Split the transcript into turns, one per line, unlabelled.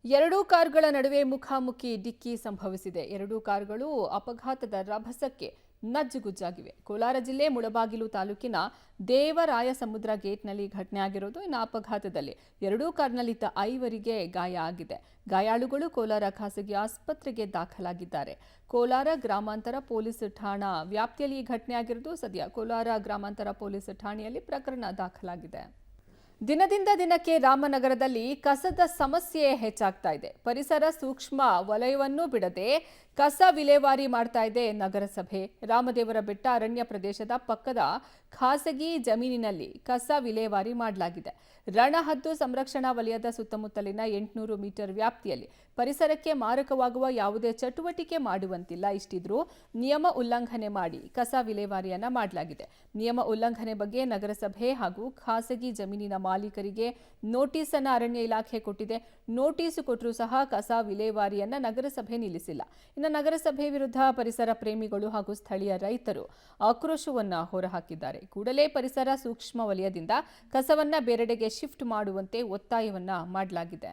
ಎರಡೂ ಕಾರುಗಳ ನಡುವೆ ಮುಖಾಮುಖಿ ಡಿಕ್ಕಿ ಸಂಭವಿಸಿದೆ. ಎರಡೂ ಕಾರುಗಳು ಅಪಘಾತದ ರಭಸಕ್ಕೆ ನಜ್ಜುಗುಜ್ಜಾಗಿವೆ. ಕೋಲಾರ ಜಿಲ್ಲೆ ಮುಳಬಾಗಿಲು ತಾಲೂಕಿನ ದೇವರಾಯಸಮುದ್ರ ಗೇಟ್ನಲ್ಲಿ ಘಟನೆ ಆಗಿರೋದು. ಇನ್ನು ಅಪಘಾತದಲ್ಲಿ ಎರಡೂ ಕಾರಿನಲ್ಲಿದ್ದ 5 ಗಾಯ ಆಗಿದೆ. ಗಾಯಾಳುಗಳು ಕೋಲಾರ ಖಾಸಗಿ ಆಸ್ಪತ್ರೆಗೆ ದಾಖಲಾಗಿದ್ದಾರೆ. ಕೋಲಾರ ಗ್ರಾಮಾಂತರ ಪೊಲೀಸ್ ಠಾಣಾ ವ್ಯಾಪ್ತಿಯಲ್ಲಿ ಈ ಘಟನೆ ಆಗಿರೋದು. ಸದ್ಯ ಕೋಲಾರ ಗ್ರಾಮಾಂತರ ಪೊಲೀಸ್ ಠಾಣೆಯಲ್ಲಿ ಪ್ರಕರಣ ದಾಖಲಾಗಿದೆ. ದಿನದಿಂದ ದಿನಕ್ಕೆ ರಾಮನಗರದಲ್ಲಿ ಕಸದ ಸಮಸ್ಯೆ ಹೆಚ್ಚಾಗ್ತಾ ಇದೆ. ಪರಿಸರ ಸೂಕ್ಷ್ಮ ವಲಯವನ್ನು ಬಿಡದೆ ಕಸ ವಿಲೇವಾರಿ ಮಾಡ್ತಾ ಇದೆ ನಗರಸಭೆ. ರಾಮದೇವರ ಬೆಟ್ಟ ಅರಣ್ಯ ಪ್ರದೇಶದ ಪಕ್ಕದ ಖಾಸಗಿ ಜಮೀನಿನಲ್ಲಿ ಕಸ ವಿಲೇವಾರಿ ಮಾಡಲಾಗಿದೆ. ರಣಹದ್ದು ಸಂರಕ್ಷಣಾ ವಲಯದ ಸುತ್ತಮುತ್ತಲಿನ 800 ಮೀಟರ್ ವ್ಯಾಪ್ತಿಯಲ್ಲಿ ಪರಿಸರಕ್ಕೆ ಮಾರಕವಾಗುವ ಯಾವುದೇ ಚಟುವಟಿಕೆ ಮಾಡುವಂತಿಲ್ಲ. ಇಷ್ಟಿದ್ರೂ ನಿಯಮ ಉಲ್ಲಂಘನೆ ಮಾಡಿ ಕಸ ವಿಲೇವಾರಿಯನ್ನ ಮಾಡಲಾಗಿದೆ. ನಿಯಮ ಉಲ್ಲಂಘನೆ ಬಗ್ಗೆ ನಗರಸಭೆ ಹಾಗೂ ಖಾಸಗಿ ಜಮೀನಿನ ಮಾಲೀಕರಿಗೆ ನೋಟಿಸ್ ಅನ್ನು ಅರಣ್ಯ ಇಲಾಖೆ ಕೊಟ್ಟಿದೆ. ನೋಟಿಸ್ ಕೊಟ್ಟರೂ ಸಹ ಕಸ ವಿಲೇವಾರಿಯನ್ನ ನಗರಸಭೆ ನಿಲ್ಲಿಸಿಲ್ಲ. ಇನ್ನು ನಗರಸಭೆ ವಿರುದ್ಧ ಪರಿಸರ ಪ್ರೇಮಿಗಳು ಹಾಗೂ ಸ್ಥಳೀಯ ರೈತರು ಆಕ್ರೋಶವನ್ನ ಹೊರಹಾಕಿದ್ದಾರೆ. ಕೂಡಲೇ ಪರಿಸರ ಸೂಕ್ಷ್ಮ ವಲಯದಿಂದ ಕಸವನ್ನ ಬೇರೆಡೆಗೆ ಶಿಫ್ಟ್ ಮಾಡುವಂತೆ ಒತ್ತಾಯವನ್ನ ಮಾಡಲಾಗಿದೆ.